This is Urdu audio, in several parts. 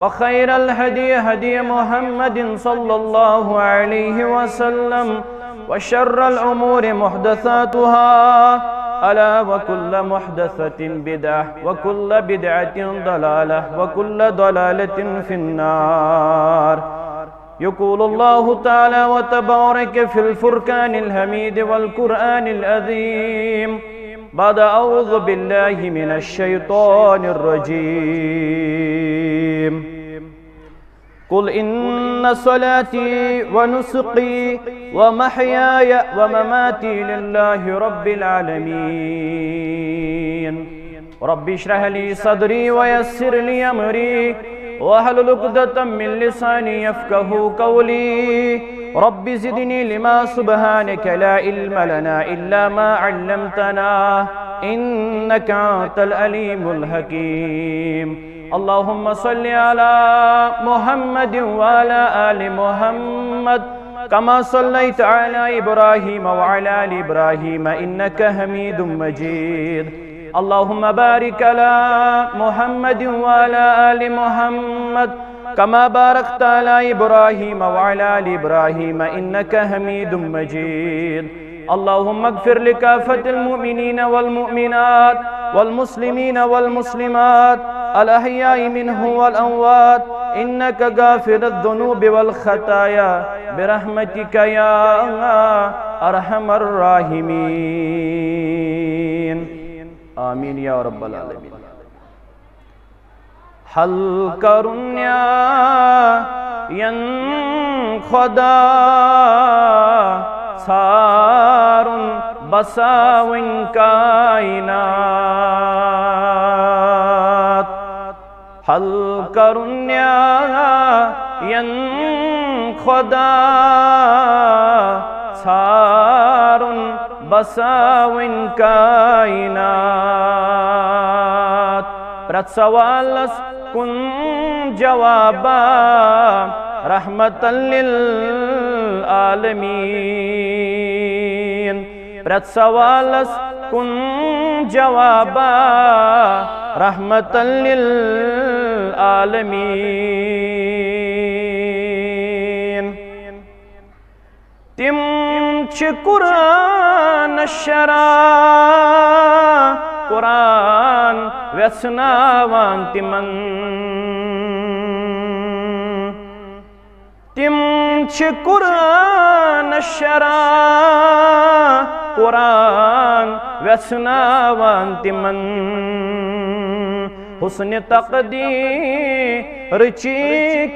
وخير الهدي هدي محمد صلى الله عليه وسلم وشر الأمور محدثاتها ألا وكل محدثة بدعة وكل بدعة ضلالة وكل ضلالة في النار. يقول الله تعالى وتبارك في الفرقان الحميد والقرآن العظيم بعد أعوذ بالله من الشيطان الرجيم. قل إن صلاتي ونسقي ومحياي ومماتي لله رب العالمين. رب اشرح لي صدري ويسر لي أمري واحلل عقدة من لساني يفقهوا قولي. رب زدني لما سبحانك لا علم لنا إلا ما علمتنا إنك أنت العليم الحكيم. اللهم صل على محمد وعلى آل محمد كما صليت على إبراهيم وعلى آل إبراهيم إنك حميد مجيد. اللهم بارك على محمد وعلى آل محمد كما باركت على إبراهيم وعلى آل إبراهيم إنك حميد مجيد. اللهم اغفر لكافة المؤمنين والمؤمنات والمسلمين والمسلمات الأحياء منهم والأموات إنك غافر الذنوب والخطايا برحمتك يا أرحم الراحمين. آمین یا رب العالمین. حل کرن ین خدا سارن بساون کائنات. حل کرن ین خدا سارن بساون کائنات. پرت سوالس کن جوابا رحمتا للعالمین. پرت سوالس کن جوابا رحمتا للعالمین. تم چھ قرآن شرع قرآن ویسناوان تمن. تم چھ قرآن شرع قرآن ویسناوان تمن. حسن تقدیر چی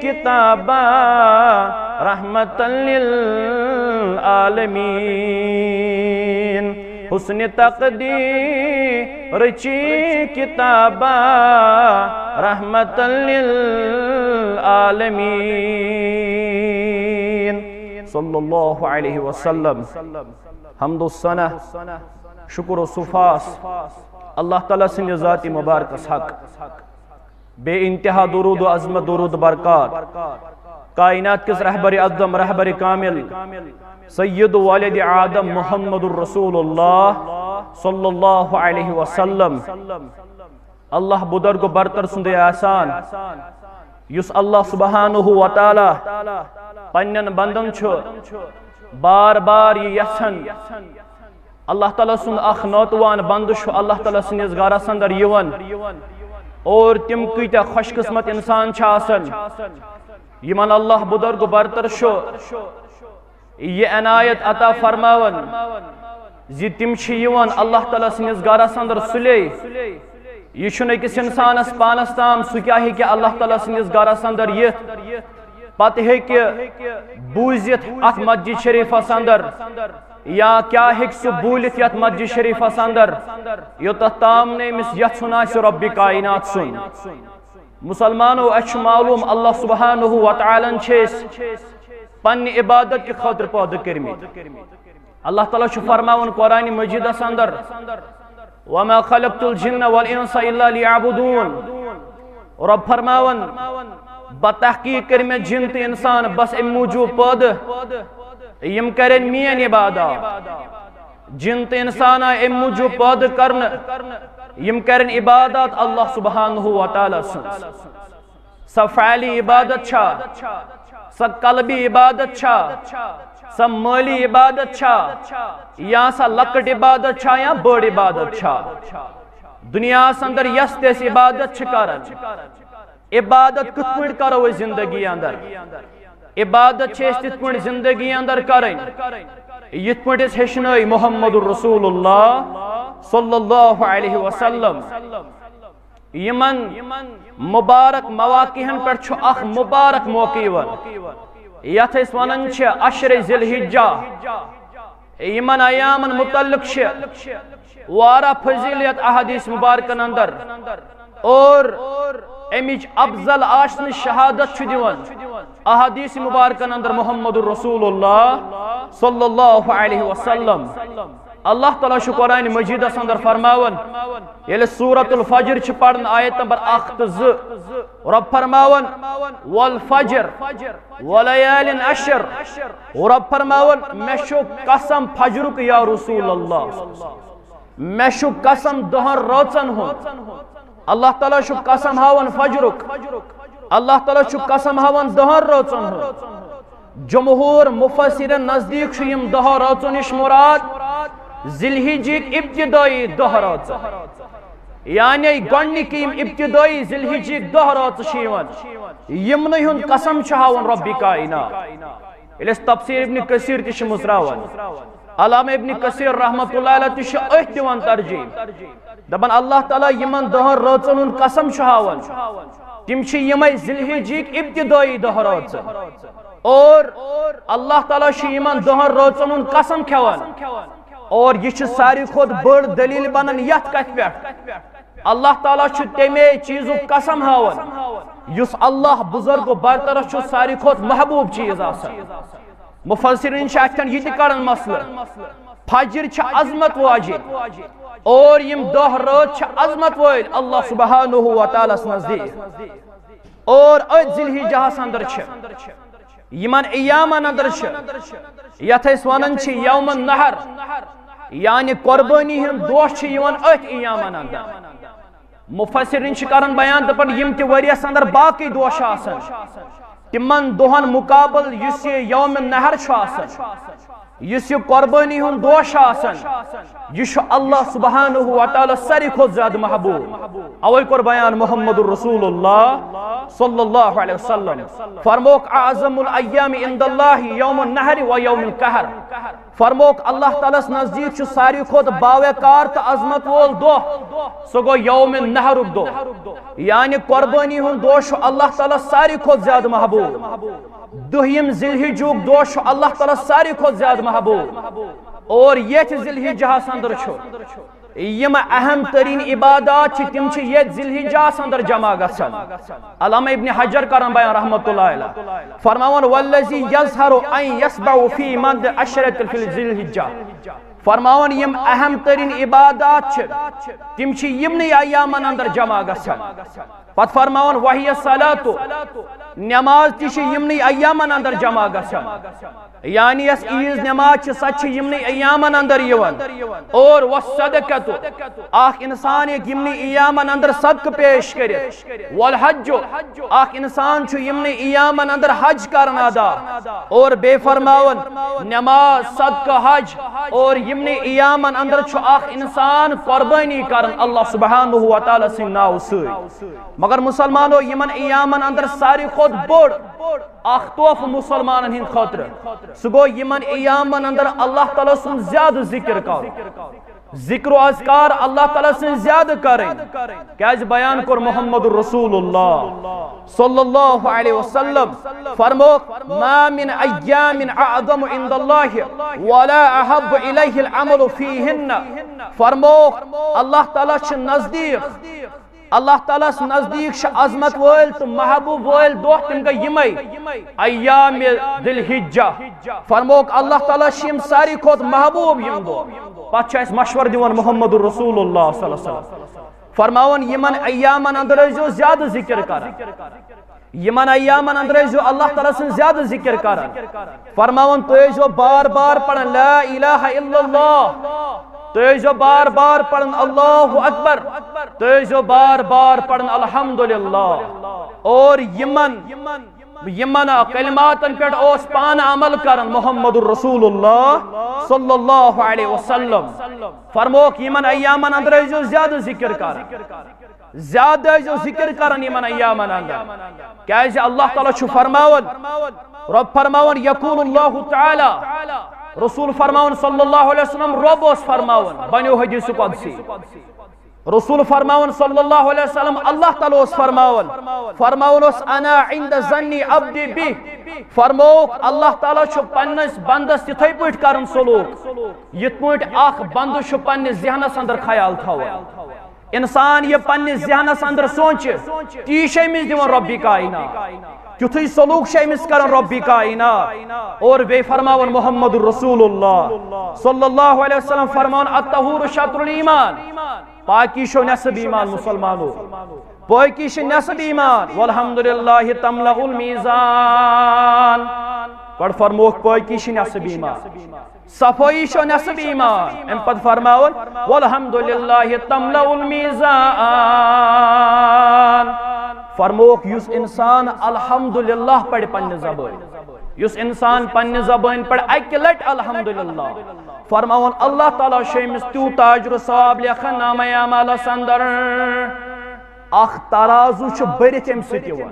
کتابا رحمتا للعالمین. حسن تقدیر چی کتابا رحمتا للعالمین. صلی اللہ علیہ وسلم. حمد و ثنا شکر و صفاس اللہ تعالیٰ سن ذات مبارک حق. بے انتہا درود و عظمت درود برکات کائنات کس رہبر اعظم رہبر کامل سید والد آدم محمد الرسول اللہ صلی اللہ علیہ وسلم. اللہ بدرگ برتر سندے آسان یس اللہ سبحانہ وتعالی پنن بندن چھو بار بار یہ یسن. اللہ تعالیٰ سن اخ نوتوان بند چھو اللہ تعالیٰ سنس گارس اندر یون اور تم کیتیا خوش قسمت انسان چھاسن یمن اللہ بدرگ برتر چھو یہ عنایت عطا فرماون زی تم چھ یون اللہ تعالیٰ سنس گارس اندر سلے. یہ چھن اکس انسانس پانس تام سہ کیا ہے کہ اللہ تعالیٰ سنس گارس اندر یہ پتہ ہے کہ بوزت ات مسجد شریفس اندر یا کیا ہیک سہ بولت یت مسجد شریفس اندر یوتت تام نمس یژھن آسہ رب کائنات سن. مسلمانو اچھ معلوم اللہ سبحانہ وتعالی چھ پنہ عبادت کی خاطر پود کرمت. اللہ تعالیٰ چھ فرماون قرآن مجیدس اندر وما خلقت الجن والانس الا ليعبدون. رب فرماون بتحقیق کرمت جن تو انسان بس ام موجود پود یم کرن مین عبادات. جن تو انسان ام موجود پود کرن یم کرن عبادات اللہ سبحانہ وتعالی سن. سا فعلی عبادت چھا سا قلبی عبادت چھا سا مالی عبادت چھا یا سا لکٹ عبادت چھا یا بڑ عبادت چھا دنیا اندر یس تیس عبادت چھ کرن عبادت کت پٲٹھۍ کرو أسۍ زندگی اندر عبادت چھ أسۍ تِتھ پٲٹھۍ زندگی اندر کرٕنۍ یِتھ پٲٹھۍ أسۍ ہیٚچھنٲے محمد رسول اللہ صلی اللہ علیہ وسلم یمن مبارک مواقعن پٮ۪ٹھ چھُ اکھ مبارک موقع یِوان یتھ أسۍ ونان چھِ عشر ذی الحجہ یمن ایامن متعلق چھِ وارہ فضیلت احادیث مبارکن اندر اور امچ افضل آشن شہادت چھُ دِوان احادیث مبارکن اندر محمد رسول اللہ صلی اللہ علیہ وسلم اللہ تعالیٰ چھُ قرآن مجیدس اندر فرماون ییٚلہِ سورۃ الفجر چھِ پرن آیت نمبر 1 تہٕ 2 رب فرماون والفجر ولیال عشر رب فرماون مےٚ چھُ قسم فجرُک یا رسول اللہ مےٚ چھُ قسم دہن رٲژن ہُنٛد اللہ تعالیٰ چھُ قسم ہاون فجرُک اللہ تعالیٰ چھُ قسم ہاون دہن رٲژن ہُنٛد جمہور مفسرن نزدیک چھُ یم دہ رٲژو نش مراد ذی الحجک ابتدائی دہ رٲژ یعنی گۄڈنِک یم ابتدائی ذی الحجک دہ رٲژ چھِ یِوان یمنٕے ہُنٛد قسم چھُ ہاون ربِ کائنات ییٚلہِ أسۍ تفسیر ابن کثیر تہِ چھِ مُژراوان علامہ ابن کثیر رحمت اللہ علیہ تہِ چھُ أتھۍ دِوان ترجیح دپان اللہ تعالیٰ یمن دہن رٲژن ہُنٛد قسم چھُ ہاون تم چھِ یمے ذی الحجک ابتدائی دہ رٲژ اور اللہ تعالیٰ چھُ یمن دہن رٲژن ہُنٛد قسم کھیوان اور یہ چھُ ساروی کھۄتہٕ بٔڑ دلیل بنان یتھ کتھ پٮ۪ٹھ اللہ تعالیٰ چھُ تمے چیزُک قسم ہاون یُس اللہ بزرگ و برطرف چھُ ساروی کھۄتہٕ محبوب چیز آسان مفسرین چھِ اتھن یہ تہِ کڑان مسئلہ فجر چھِ عظمت واجب اور یم دہ رٲژ چھِ عظمت وٲلۍ اللہ سبحانہ و تعالیٰ ہس نزدیک اور أتھۍ ذی الحجہس اندر چھِ یمن ایامن اندر چھِ یتھ أسۍ ونان چھِ یوم النحر یعنی قربانی ہند دۄہ چھِ یِوان أتھۍ ایامن اندر مفسرین چھِ کران بیان دپان یم تہِ ؤریس اندر باقی دۄہ چھِ آسان تمن دۄہن مقابل یُس یہِ یوم النحر چھُ آسان یُس یہِ قربانی ہُنٛد دۄہ چھُ آسان یہ چھُ اللہ سبحانہ و تعالیٰ ساروی کھۄتہٕ زیادٕ محبوب اوے کوٚر بیان محمد رسول اللہ صلی اللہ علیہ وسلم فرموک اعظم الایام عند اللہ یوم النحر و یوم القہر فرموک اللہ تعالیٰ نزدیک چھُ ساروی کھۄتہٕ باوقار تہٕ عظمت وول دۄہ سُہ گوٚو یوم النحرُک دۄہ یعنی قربانی ہُنٛد دۄہ چھُ اللہ تعالیٰ ساروی کھۄتہٕ زیادٕ محبوب دۄہِم ذی الحجُک دۄہ چھُ اللہ تعالیٰ ساروی کھۄتہٕ زیادٕ محبوب اور یتھ ذی الحجہس اندر چھُ یم اہم ترین عبادات چھِ تم چھِ یتھ ذی الحجہس اندر جمع گژھان علامہ ابن حجر کران بیان رحمت اللہ علیہ فرماون والذی یظہر ان یسبع فی مد عشرۃ فی ذی الحجہ فرماون یم اہم ترین عبادات چھِ تم چھِ یمنٕے ایامن اندر جمع گژھان پتہٕ فرماون وحی الصلاۃ نماز تہِ چھِ یمنٕے ایامن اندر جمع گژھان یعنی یس عیز نماز چھِ سۄ چھِ یمنٕے ایامن اندر یِوان اور والصدقۃ اکھ انسان ہیٚکہِ یمنٕے ایامن اندر صدقہ پیش کٔرِتھ والحج اکھ انسان چھُ یمنٕے ایامن اندر حج کران ادا اور بیٚیہِ فرماون نماز صدقہ حج اور یمنٕے ایامن اندر چھُ اکھ انسان قربانی کران اللہ سبحانہ و تعالیٰ سٕنٛدِ ناوٕ سۭتۍ مگر مسلمانو یمن ایامن اندر ساروی کھۄتہٕ بوٚڑ اکھ تحفہٕ مسلمانن ہٕنٛدِ خٲطرٕ سُہ گوٚو یمن ایامن اندر اللہ تعالیٰ سُنٛد زیادٕ ذکر کرُن ذکر و اذکار اللہ تعالیٰ سٕنٛز زیادٕ کرٕنۍ کیازِ بیان کوٚر محمد رسول اللہ صلی اللہ علیہ وسلم فرموک ما من ایام اعظم عند اللہ ولا احب الیہ العمل فیہن فرموک اللہ تعالیٰ چھِ نزدیک اللہ تعالیٰ نزدیک چھِ عظمت وٲلۍ تہٕ محبوب وٲلۍ دۄہ تِم گٔے یِمے ایام ذی الحجہ فرموک اللہ تعالیٰ چھِ یم ساروی کھۄتہٕ محبوب یم دۄہ پتہٕ چھُ اَسہِ مشور دِوان محمد رسول اللہ صلی اللہ علیہ وسلم فرماون یمن ایامن اندر ٲسۍزیو زیادٕ ذکر کران یمن ایامن اندر ٲسۍزیو اللہ تعالیٰ سٕنٛز زیادٕ ذکر کران فرماون تُہۍ ٲسۍزیو بار بار پران لا الہ الا اللہ تُہۍ ٲسۍزیو بار بار پران اللہ اکبر تُہۍ ٲسۍزیو بار بار پران الحمدللہ اور یمن کلماتن پیٹ اوس پان عمل کرن محمد الرسول اللہ صلی اللہ علیہ وسلم فرموک یمن ایامن اندر ایجو زیادہ ذکر کرن یمن ایامن اندر کیا ہے اللہ تعالیٰ چھو فرماون رب فرماون یقول اللہ تعالی رسول فرماون صلی اللہ علیہ وسلم رب اس فرماون بنیو حدیث قدسی رسول فرماون صلی اللہ علیہ وسلم اللہ تعالیٰ اس فرماون اس انا عند ظنی عبدی بی فرموک اللہ تعالیٰ چھو پنس بندس تتھائی پوٹ کرن سلوک یت پوٹ آخ بندس چھو پنس ذہنس اندر خیال تھاوا انسان یہ پنس ذہنس اندر سوچ تی شیمز دیون ربی کائنات کیتھئی سلوک شیمز کرن ربی کائنات اور بے فرماون محمد الرسول اللہ صلی اللہ علیہ وسلم فرماون الطہور شطر الایمان پاکی شو نصب ایمان مسلمانو پاکی شو نصب ایمان والحمدللہ تملأ المیزان پڑھ فرموک پاکی شو نصب ایمان صفائی شو نصب ایمان ام پد فرماون والحمدللہ تملأ المیزان فرموک یس انسان الحمدللہ پڑھ پنن زبان یس انسان پنن زبان پڑھ اکہ لٹ الحمدللہ فرماون اللہ تعالیٰ شیمس تو تاجر ثواب لیکھن نام اعمال اندر اخ ترازو چھ برت ام سۭتۍ یوان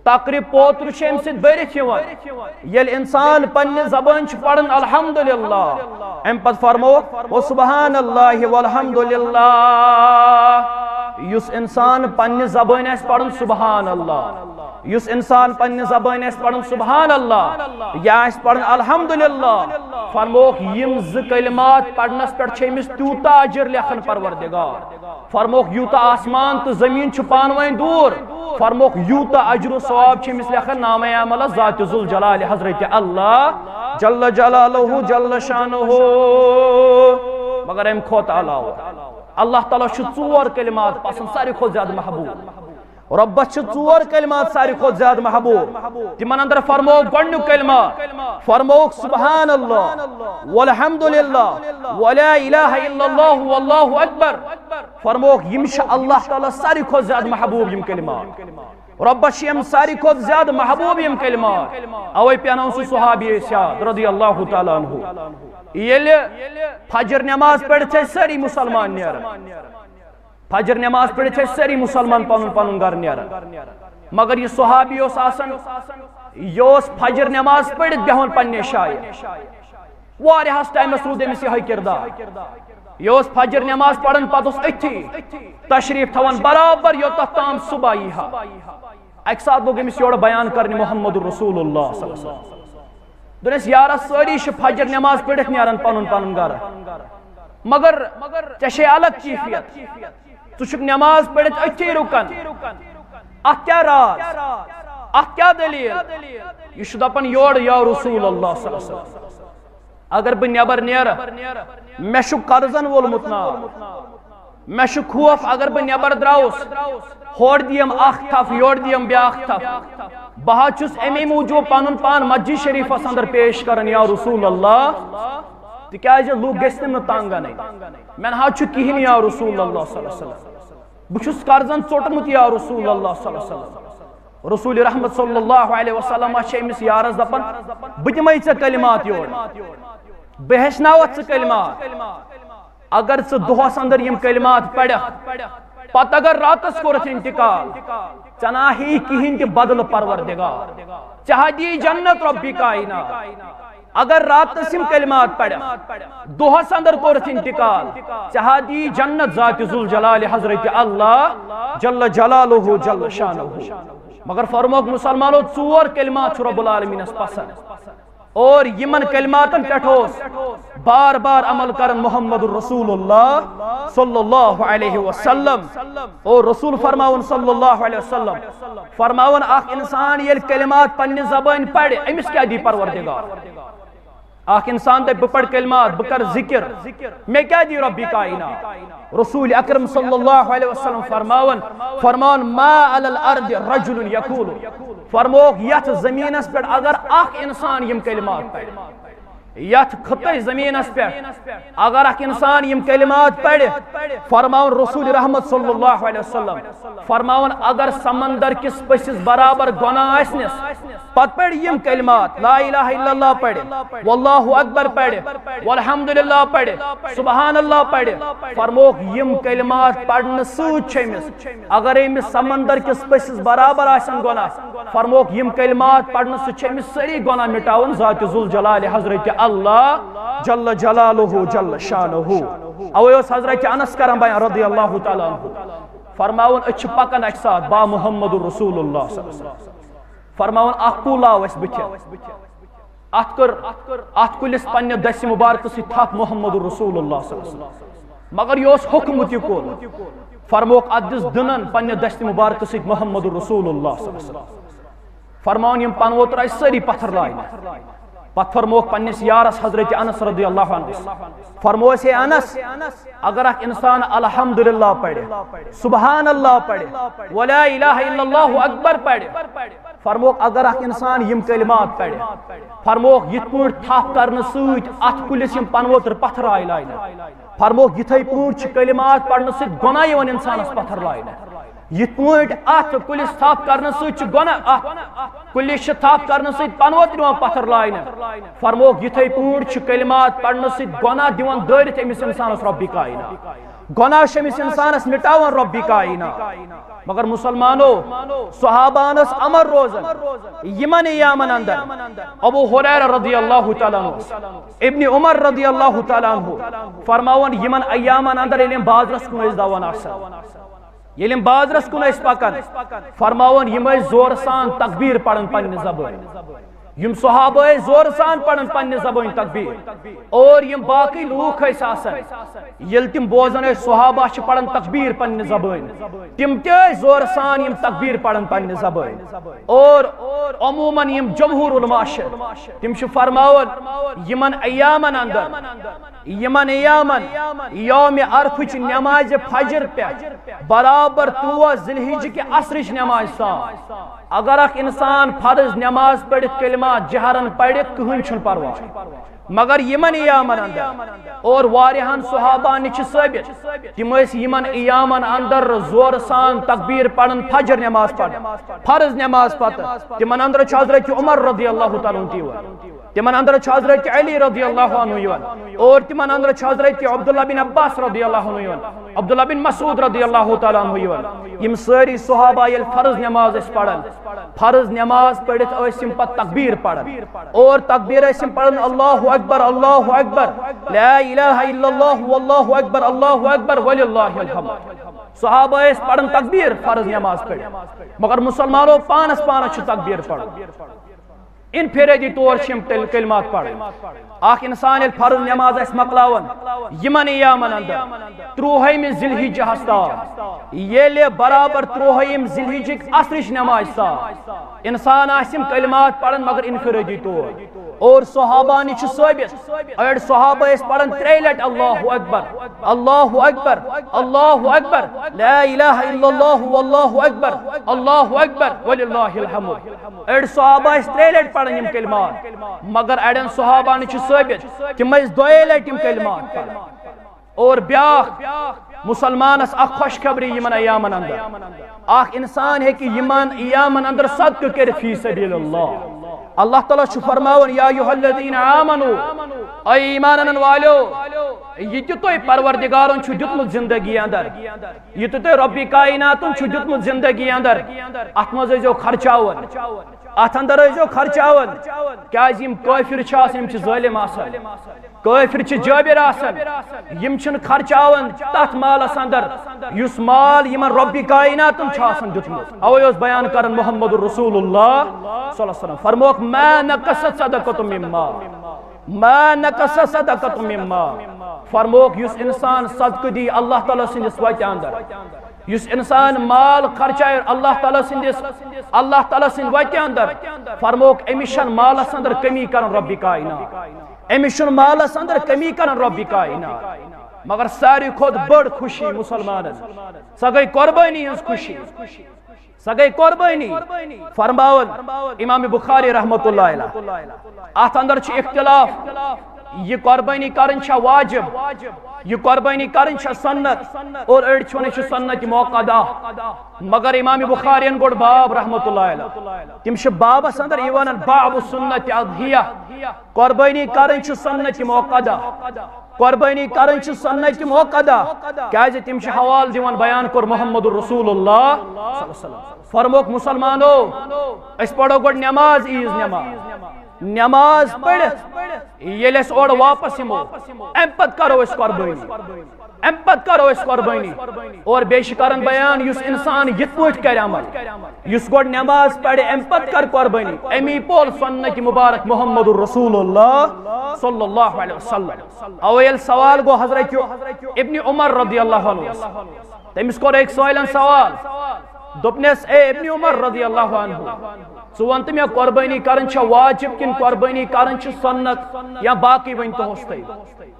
تقریب پوتر چھ ام سۭتۍ برت یوان یل انسان پنن زبان چھ پڑھن الحمدللہ ام پت فرموک و سبحان اللہ والحمدللہ یس انسان پنن زبان اس پڑھن سبحان اللہ یس انسان پنن زبان اس پڑھن سبحان اللہ یا اس پڑھن الحمدللہ فرموک یم ز کلمات پڑھنس پڑھ چھمس تیوتا اجر لیکھن پروردگار فرموک یوتا آسمان تو زمین چھ پانوین دور فرموک یوتا اجر و ثواب چھمس لیکھن نام اعمال ذات ذوالجلال حضرت اللہ جل جلالہ جل شانہ مگر ام کھوت علاوہ اللہ تعالیٰ چھ ژور کلمات پسند ساری کھوت زیادہ محبوب ربس چھ ژور کلمات ساری کھوت زیادہ محبوب تمن اندر فرموک گۄڈنیُک کلمات فرموک سبحان اللہ والحمدللہ ولا الہ الا اللہ واللہ اکبر فرموک یم چھ اللہ تعالیٰ ساری کھوت زیادہ محبوب یم کلمات ربس یم ساری کھوت زیادہ محبوب یم کلمات اوے پیاناون سو صحابی سیاد رضی اللہ تعالیٰ عنہ یل فجر نماز پڑھتے ساری مسلمان نیرن فجر نماز پڑھتے ساری مسلمان پنن پنن گھر نیرن مگر یہ صحابی اس آسن یوس فجر نماز پڑھت بہون پننے شایع واریہس ٹائمس رود امس یہ کردار یوس فجر نماز پڑھن پتس اتھی تشریف تھون برابر یوتھ تام صبح یہ اک ساتھ لوگ امس یور بیان کرنے محمد الرسول اللہ صلی اللہ علیہ وسلم دنس یارس ساری فجر نماز پڑھت نیرن پنن پنن گھر مگر چشے الگ کیفیت تشک نماز پڑھت اتھی رکن ات کیا راز ات کیا دلیل یہ دپن یور یا رسول اللہ صلی اللہ علیہ وسلم اگر بہ نبر نیر مے قرضن وولمت نا مے خوف اگر بہ نبر دراوس ہور دیم اخ تھف یور دیم بیاکھ تھف بہا چھس امی موجوب پانن پان مسجد شریف اندر پیش کرن یا رسول اللہ تکیاز لوگ گژھن تنگ مین ہا چھ کہین یا رسول اللہ صلی اللہ علیہ وسلم بچھس قرضن ژوٹمت یا رسول اللہ صلی اللہ علیہ وسلم رسول رحمت صلی اللہ علیہ وسلم چھ امس یارس دپن بہ دمے ژے کلمات یور بہ ہیچناوت ژے کلمات اگر ژے دۄہس اندر یم کلمات پڑھکھ پتہ اگر راتس کورتھ انتقال چنا ہی کہین تہ بدل پروردگار چاہ دی جنت ربی کائنات اگر راتس یم کلمات پڑھکھ دۄہس اندر کورتھ انتقال چاہ دی جنت ذات ذوالجلال حضرت اللہ جل جلالہ جل شانہ مگر فرموک مسلمانو ژور کلمات رب العالمین پسند اور یمن کلماتن پٹھوس بار بار عمل کرن محمد الرسول اللہ صلی اللہ علیہ وسلم اور رسول فرماون صلی اللہ علیہ وسلم فرماون اخ انسان یل کلمات پنہ زبان پڑھ امس کیا دی پروردگار اخ انسان دے بپڑ کلمات بکر ذکر میں کیا دی ربی کائنات رسول اکرم صلی اللہ علیہ وسلم فرماون ما علی الارض رجل یقول فرموک یت زمینس پر اگر اخ انسان یم کلمات پڑھ یت خطے زمین اس پہ اگر اک انسان یم کلمات پڑھ فرماون رسول رحمت صلی اللہ علیہ وسلم فرماون اگر سمندر کس پسس برابر گناہ آسنس پت پڑھ یم کلمات لا الہ الا اللہ پڑھ واللہ اکبر پڑھ والحمدللہ پڑھ سبحان اللہ پڑھ فرموک یم کلمات پڑھن سوچ چھمس اگر امس سمندر کس پسس برابر آسن گناہ فرموک یم کلمات پڑھن سوچ چھمس سری گناہ مٹاون ذات ذوالجلال حضرت اللہ جل جلالہ جل شانہ اوے اس حضرت انس کرم بیان رضی اللہ تعالی عنہ فرماون اچھ پکن اچھ ساتھ با محمد رسول اللہ صلی اللہ علیہ وسلم فرماون اخ کولاو اس بچ ات کلس پنہ دس مبارک سی تھپ محمد رسول اللہ صلی اللہ علیہ وسلم مگر یہ حکم تہ کول فرموک ادس دنن پنہ دس مبارک سی محمد رسول اللہ صلی اللہ علیہ وسلم فرماون یم پنو تر سری پتھر لائن پت فرموک پنس یارس حضرت انس رضی اللہ عنہ فرموس انس اگر اک انسان الحمدللہ پڑھ سبحان اللہ پڑھ ولا الہ الا اللہ اکبر پڑھ فرموک اگر اک انسان یم کلمات پڑھ فرموک یت پوٹ تھپ کرن سوت ات کلس یم پنوتر پتھر آئی لائن فرموک یتھے پوٹ کلمات پڑھن سوت گناہ یوان انسانس پتھر لائن یت پوٹ ات کلس تھپ کرن سوت گناہ کلس تھپ کرن سوت پنوتر یوان پتھر لائن فرموک یتھے پوٹ کلمات پڑھن سوت گناہ دیوان دٲرِتھ امس انسانس رب کائنات گناہ امس انسانس مٹاون رب کائنات مگر مسلمانو صحابانس امر روزن یمن ایامن اندر ابو ہریرہ رضی اللہ تعالیٰ عنہ ابن عمر رضی اللہ تعالیٰ عنہ فرماون یمن ایامن اندر یلیم بازرس کن اس داوان آسان یلیم بازرس کن اس پکن فرماون یم زور سان تکبیر پڑھن پنہ زبان یم صحابہ زور سان پڑھن پنہ زبان تکبیر اور یم باقی لوک اس آسان یل تم بوزن صحابہ چھ پڑھن تکبیر پنہ زبان تم تہ زور سان یم تکبیر پڑھن پنہ زبان اور عموماً یم جمہور علماء تم چھ فرماون یمن ایامن اندر یمن ایامن یوم عرفہ نماز فجر پہ برابر 13 ذی الحجہ کے عصرچ نماز سان اگر اک انسان فرض نماز پڑھت کلمات جہرن پڑھت کہن چھن پرواہ مگر یمن ایامن اندر اور واریہن صحابان چھ ثابت تم اس یمن ایامن اندر زور سان تکبیر پڑھن فجر نماز پڑھن فرض نماز پتہ تمن اندر چھ حضرت عمر رضی اللہ تعالیٰ عنہ تمن اندر چھ حضرت علی رضی اللہ عنہ اور تمن اندر چھ حضرت عبداللہ بن عباس رضی اللہ عنہ عبداللہ بن مسعود رضی اللہ تعالیٰ عنہ یم ساری صحابہ یل فرض نماز اس پڑھن فرض نماز پڑھت اسم پت تکبیر پڑھن اور تکبیر اسم پڑھن اللہ اکبر لا الہ الا اللہ واللہ اکبر وللہ الحمد صحابہ اس پڑھن تکبیر فرض نماز پڑھ مگر مسلمانوں پانس چھ تکبیر پڑھن انفرادی طور چھ کلمات پڑھ اخ انسان یل فرض نماز اس مقلاون یمن ایامن اندر 13 ذی الحجہ ہستان یل برابر 13 ذی الحجہ عصرچ نماز سان انسان آسم کلمات پڑھن مگر انفرادی طور اور صحابان چھ ثابت اڑ صحابہ اس پڑھن 3 لٹ اللہ اکبر لا الہ الا اللہ واللہ اکبر وللہ الحمد اڑ صحابہ اس 3 لٹ پڑھن یم کلمات مگر اڑن صحابان چھ ثابت تم اس 2 لٹ یم کلمات پڑھن اور بیاخ مسلمانس اخ خوشخبری یمن ایامن اندر اخ انسان ہے کہ یمن ایامن اندر صدقہ کر فی سبیل اللہ تعالیٰ چھ فرماون یا ایھا الذین آمنوا اے ایمان انن والو یہ تو پروردگارن چھ دتمت زندگی اندر یہ تو رب کائناتن چھ دتمت زندگی اندر ات مز ازو خرچاون ات اندر ازو خرچاون کیاز یم کافر چھ آسان یم چھ ظالم آسان کافر چھ جابر آسان یم چھن خرچاون تات مالس اندر یس مال یمن رب کائناتن چھ آسان دتمت اوے اس بیان کرن محمد رسول اللہ صلی اللہ علیہ وسلم فرموک ما نقصت صدقۃ مما فرموک یس انسان صدقہ دی اللہ تعالیٰ سندس وتہ اندر یس انسان مال خرچائے اللہ تعالیٰ سند وتہ اندر فرموک امشن مالس اندر کمی کرن رب کائنات امشن مالس اندر کمی کرن رب کائنات مگر ساری کھوت بڑ خوشی مسلمانن سا گئی قربانی ہنز خوشی سا گئی قربانی فرماون امام بخاری رحمت اللہ علیہ ات اندر چھ اختلاف یہ قربانی کرن چھا واجب یہ قربانی کرن چھا سنت اور اڑ چھونے چھ سنت موقع مگر امام بخاری ان گوڑ باب رحمت اللہ علیہ تم چھ باب اندر ایوان باب سنت اضحیہ قربانی کرن چھ سنت موقع قربانی کرن چھ سنت موقع کیازِ تم چھ حوال دیوان بیان کر محمد رسول اللہ فرموک مسلمانو اس پڑھو گوڑ نماز عیز نماز پڑھ یل اس اور واپس ہمو امپت کرو اس قربانی اور بیش کرن بیان یس انسان یت پوٹ کر عمل یس گوڑ نماز پڑھ امپت کر قربانی امی پول سنت مبارک محمد رسول اللہ صلی اللہ علیہ وسلم اویل سوال گو حضرت ابن عمر رضی اللہ عنہ تمس کو ایک سوالن سوال دوپنس اے ابن عمر رضی اللہ عنہ ژٕ وَن تہٕ مےٚ قربٲنی کرٕنۍ چھا واجب کِنہٕ قربٲنی کرٕنۍ چھِ سنت یا باقی ؤنۍ توہس تُہۍ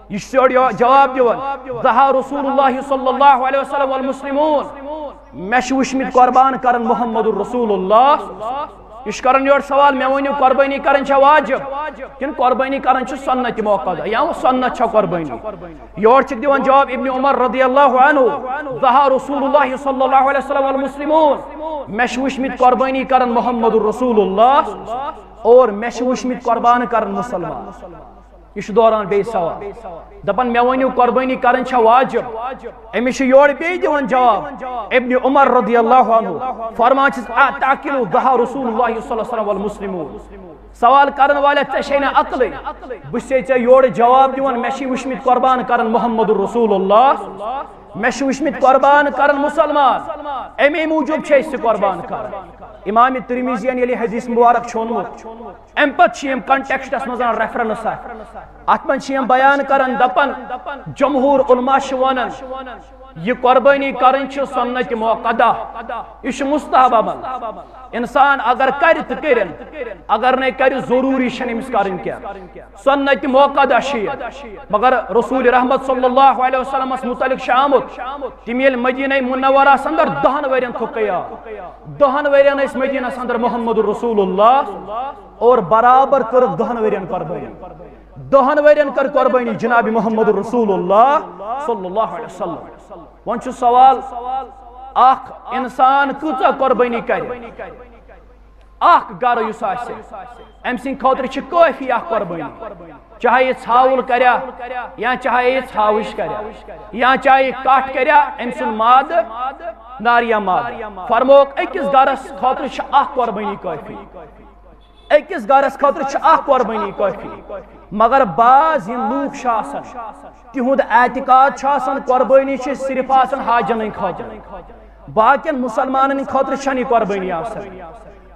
یہ چھُ یورٕ جواب دِوان ضحى رسول اللہ صلی اللہ علیہ وسلم والمسلمون مےٚ چھِ وٕچھمٕتۍ قربان کران محمد رسول اللہ یہ کرن یور سوال میں ونیو قربانی کرن چھا واجب کن قربانی کرن چھ سنت موقع یا وہ سنت چھا قربانی یور چھ دیوان جواب ابن عمر رضی اللہ عنہ ضحى رسول اللہ صلی اللہ علیہ وسلم والمسلمون میں چھ وچھمت قربانی کرن محمد رسول اللہ اور میں چھ وچھمت قربان کرن مسلمان یہ دوران بے سوال دپن میں ونیو قربانی کرن چھا واجب امیش یور بے دیوان جواب ابن عمر رضی اللہ عنہ فرمان چھس تاکلو ضحى رسول اللہ صلی اللہ علیہ وسلم والمسلمون سوال کرن والے تشینا عقل بسے چا یور جواب دیوان میں چھ وچھمت قربان کرن محمد رسول اللہ میں چھ وچھمت قربان کرن مسلمان امی موجب چھ اس قربان کرن امام ترمذی یلی حدیث مبارک چھونمت ام پت چھ یم کنٹیکسٹس مز ریفرنس ات من چھ یم بیان کرن دپن جمہور علماء چھ ونان یہ قربانی کرن چھ سنت موقع یہ چھ مستحب عمل انسان اگر کر تو کرن اگر نہیں کر ضروری چھ امس کرن کیا سنت موقع چھ مگر رسول رحمت صلی اللہ علیہ وسلم متعلق شامت تم یل مدینہ منورہ اندر 10 ورین تھکیا 10 ورین اس مدینہ اندر محمد رسول اللہ اور برابر کر 10 ورین قربانی 10 ورین کر قربانی جناب محمد رسول اللہ صلی اللہ علیہ وسلم ون چھ سوال اخ انسان کچا قربانی کرے اخ گر یس آسے ام سن خاطر چھ کافی اخ قربانی چاہے یہ ژھاول کریا یا چاہے یہ ژھاوش کریا یا چاہے کٹ کریا ام سن ماد ناریا ماد فرموک اکس گرس خاطر چھ اخ قربانی کافی اکس گرس خاطر چھ اخ قربانی کافی مگر بعض یم لوک چھ آسان تہند اعتقاد چھ آسان قربانی چھ صرف آسان حاجن خاطر باقین مسلمانن خاطر چھنی قربانی آسان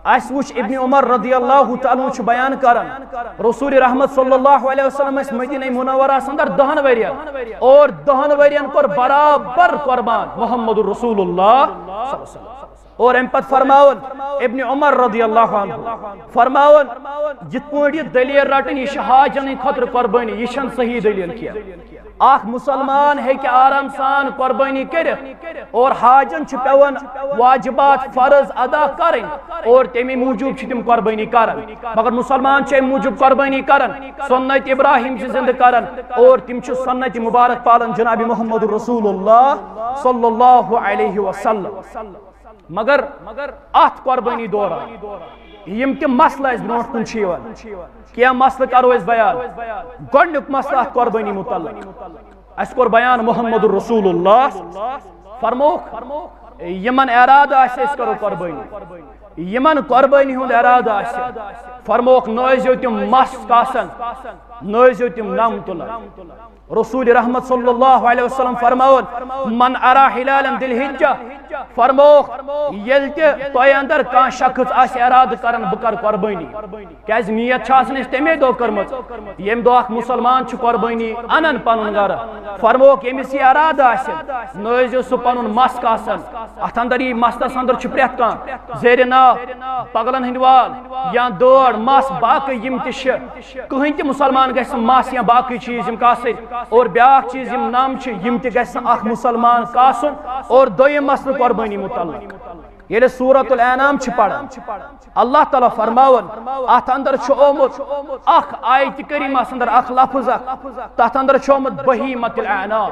اس وچ ابن عمر رضی اللہ تعالی عنہ بیان کرن رسول رحمت صلی اللہ علیہ وسلم اس مدینہ منورہ اندر 10 ورین اور 10 ورین کو برابر قربان محمد رسول اللہ صلی اللہ علیہ وسلم اور ام پت فرماون ابن عمر رضی اللہ عنہ فرماون جت پوٹ یہ دلیل رٹن یہ حاجن خاطر قربانی یہ چھن صحیح دلیل کیا اخ مسلمان ہے کہ آرام سان قربانی کرے اور حاجن چھ پیون واجبات فرض ادا کریں اور تمی موجب چھ تم قربانی کرن مگر مسلمان چھ موجب قربانی کرن سنت ابراہیم چھ زند کرن اور تم چھ سنت مبارک پالن جناب محمد رسول اللہ صلی اللہ علیہ وسلم مگر ات قربانی دوران یم کہ مسئلہ اس برونٹ کن چھیوان کیا مسئلہ کرو اس بیان گوڑنک مسئلہ قربانی متعلق اس کور بیان محمد رسول اللہ فرموک یمن ارادہ آسے اس کرو قربانی یمن قربانی ہند ارادہ آسے فرموک نوزیو تم مس کاسن نوزیو تم نام تلن رسول رحمت صلی اللہ علیہ وسلم فرماون من ارا حلالا دل حجہ فرموک یلتے توی اندر کان شخص آسی اراد کرن بکر قربانی کیز نیت چھاسن اس تیمی دو کرمت یم دو اخ مسلمان چھ قربانی انن پانون گر فرموک یمیسی اراد آسی نویزیو سو پانون مس کاسن ات اندر یہ مستس اندر چھ پریت کان زیر نا پگلن ہندوال یا دوڑ مس باقی یم تش کہیں تی مسلمان گیس مس یا باقی چیز یم کاسر اور بیاک چیز یم نام چھ یم تی گیس اخ مسلمان کاسن اور دویم مسل قربانی متعلق یل سورۃ الانعام پڑھان اللہ تعالیٰ فرماون ات اندر آمت اخ آیت کریمہ اندر اخ لفظ تت اندر آمت بہیمۃ الانعام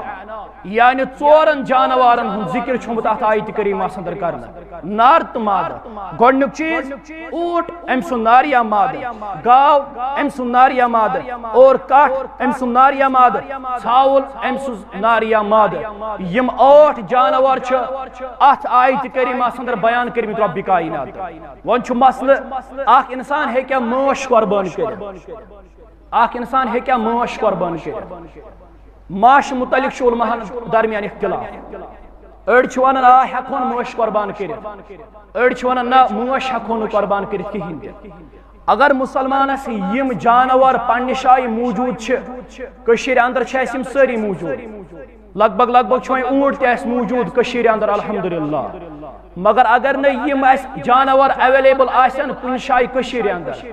یعنی ژورن جانوارن ہند ذکر چھومت ات آیت کریمہ اندر کرنا نار تو مادہ گۄڈنیُک چیز اونٹ ام سُنٛد نار یا مادہ گاو ام سُنٛد نار یا مادہ اور کٹھ ام سُنٛد نار یا مادہ ژھاوُل ام سُنٛد نار یا مادہ یم 8 جانور چھ ات آیت کریمہ اندر بیان کرمت رب کائنات ون چھ مسئلہ اخ انسان ہیکیا ماش قربان کر اخ انسان ہیکیا ماش قربان کر ماش متعلق چھ علماء درمیان اختلاف اڑ چھ ونان آ ہیکون ماش قربان کر اڑ چھ ونان نہ ماش ہیکون قربان کر کہین تہ اگر مسلمانس یم جانور پنہ جائیں موجود چھ کشیر اندر چھ اس یم ساری موجود لگ بھگ چھ اونٹ تہ اس موجود کشیر اندر الحمدللہ مگر اگر نہ یم اس جانور اویلیبل آسن کن جائیں کشیر اندر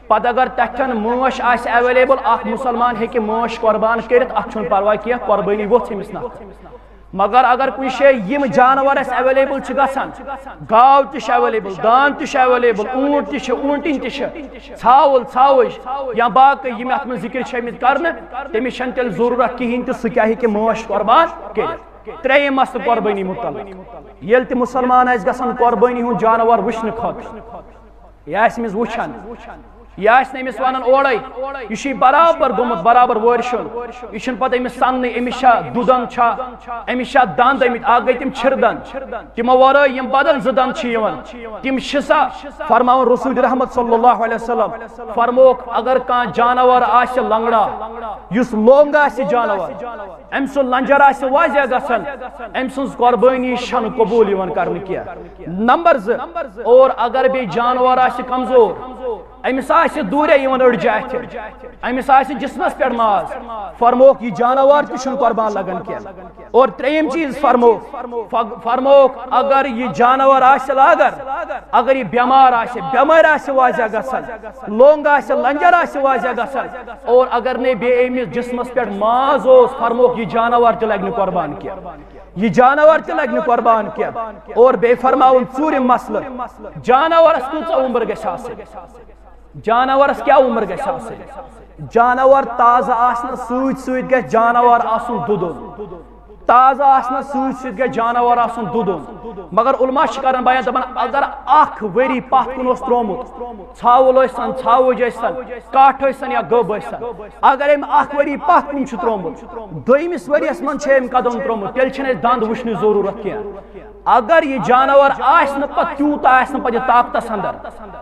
پتہ اگر تتھن ماش آس اویلیبل اخ مسلمان ہیکہ ماش قربان کرت اتھ چھن پرواہ کینٛہہ قربانی ووٚتھ أمِس نفر مگر اگر کن جائیں یم جانور اس اویلیبل چھ گژھان گاو تہ چھ اویلیبل دان تہ چھ اویلیبل اونٹ تہ چھ اونٹن تہ چھ ژھاوُل ژھاوج یا باقی یم اتھ من ذکر چھ آمت کرنہ تمس چھن تیل ضرورت کہین تہ سہ کیا ہیکہ ماش قربان کرت تریم مسل قربانی متعلق یل تہ مسلمان آس گژھان قربانی ہند جانور وچھنہ خاطر یہ آس أمِس وچھان یہ آس نہ أمِس ونان اورے یہ چھ برابر گومت برابر وٲرشُن یہ چھن پتہ أمِس سننے أمِس چھا دُدن چھا أمِس چھا دند آمٕتۍ اکھ گٔے تِم چھِردن تِمو ورٲے یِم بدل زٕ دند چھِ یِوان تِم چھِ سا فرماوان رسول رحمت صلی اللہ علیہ وسلم فرموک اگر کانٛہہ جانور آسہِ لنگڑا یُس لونگ آسہِ جانور أمۍ سُنٛد لنجر آسہِ واضح گژھان أمۍ سٕنٛز قۄربٲنی چھنہٕ قبوٗل یِوان کرنہٕ کینٛہہ نمبر 2 اور اگر بیٚیہِ جانور آسہِ کمزور أمِس آسہِ دوٗرے یِوان أڑجہِ اَتھِ أمِس آسہِ جسمس پٮ۪ٹھ ماز فرموک یہِ جانور تہِ چھُنہٕ قۄربان لگان کینٛہہ اور ترٛیٚیِم چیٖز فرموک اگر یہِ جانور آسہِ لاگر اگر یہِ بٮ۪مار آسہِ بٮ۪مٲرۍ آسہِ واضح گژھان لونگ آسہِ لنجر آسہِ واضح گژھان اور اگر نے بیٚیہِ أمِس جسمس پٮ۪ٹھ ماز اوس فرموک یہِ جانور تہِ لگہِ نہٕ قۄربان کینٛہہ یہ جانور تہ لگہ قربان کینٛہہ اور بیٚیہِ فرماوُن ژوٗرِم مسلہٕ جانورس کۭژاہ عمر گژھِ آسٕنۍ جانورس کیا عمر گژھِ آسٕنۍ جانور تازٕ آسنس سۭتۍ سۭتۍ گژھِ جانور آسُن دُدُن تازٕ آسنس سۭتۍ سۭتۍ گژھِ جانور آسُن دُدُن مگر علماء چھِ کران بیان دپان اگر اکھ ؤری پتھ کُن اوس ترومُت ژھاوُل ٲسۍتن ژھاوٕج ٲسۍتن کٹھ ٲسۍتن یا گٔب ٲسۍتن اگر أمۍ اکھ ؤری پتھ کُن چھُ ترومُت دوٚیمِس ؤرِیس منٛز چھِ أمۍ قدم ترومُت تیٚلہِ چھِنہٕ أسۍ دند وٕچھنٕچ ضروٗرت کینٛہہ اگر یہ جانور آسہِ نہٕ پتہٕ تیوٗتاہ آسہِ نہٕ پتہٕ یہِ طاقتس اندر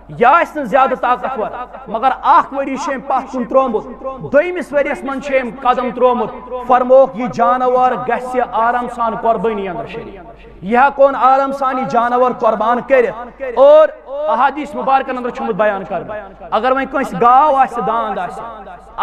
یہِ آسہِ نہٕ زیادٕ طاقتور مگر اکھ ؤری چھِ أمۍ پتھ کُن ترومُت دوٚیمِس ؤرِیس منٛز چھِ أمۍ قدم ترومُت فرموک یہِ جانور گژھِ آرام سان قۄربٲنی اندر شریک یہ ہیکون آرام سان یہ جانور قربان کرت اور احادیث مبارکن اندر چھُمُت بیان کرنا اگر وۄنۍ کٲنٛسہِ گاو آسہِ داند آسہِ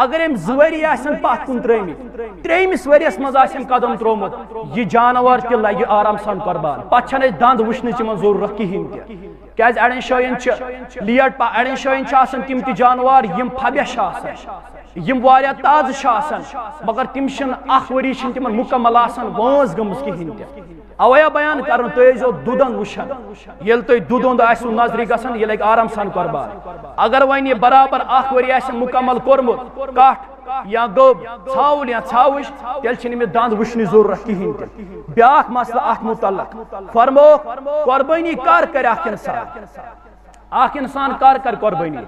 اگر أمۍ 2 ؤری آسن پتھ کُن ترٲمٕتۍ ترٛیٚیمِس ؤرِیس منٛز آسہِ أمۍ قدم ترومُت یہِ جانور تہِ لگہِ آرام سان قربان پتہٕ چھنہٕ أسۍ دند وٕچھنٕچ یِمن ضروٗرت کِہیٖنۍ تہِ کیازِ اڑٮ۪ن جایَن چھِ لیٹ اڑٮ۪ن جایَن چھِ آسان تِم تہِ جانوار یِم پھبیس چھِ آسان یِم واریاہ تازٕ چھِ آسان مگر تِم چھِنہٕ اکھ ؤری چھِنہٕ تِمن مُکمل آسان وٲنٛس گٔمٕژ کِہیٖنۍ تہِ اویا بیان کرن تُہۍ ٲسۍزیو دُدن وٕچھان ییٚلہِ تُہۍ دُدُند آسِوٕ نظرِ گژھان یہِ لگہِ آرام سان قۄربان اگر وۄنۍ یہِ برابر اکھ ؤری آسہِ مُکمل کوٚرمُت کٹھ یا گٔب ژھاوُل یا ژھاوٕج تیٚلہِ چھِنہٕ أمِس دند وٕچھنٕچ ضروٗرت کِہیٖنۍ تہِ بیاکھ مسلہٕ اتھ مُتعلق فرموک قۄربٲنی کر کرِ اکھ انسان کر کر قۄربٲنی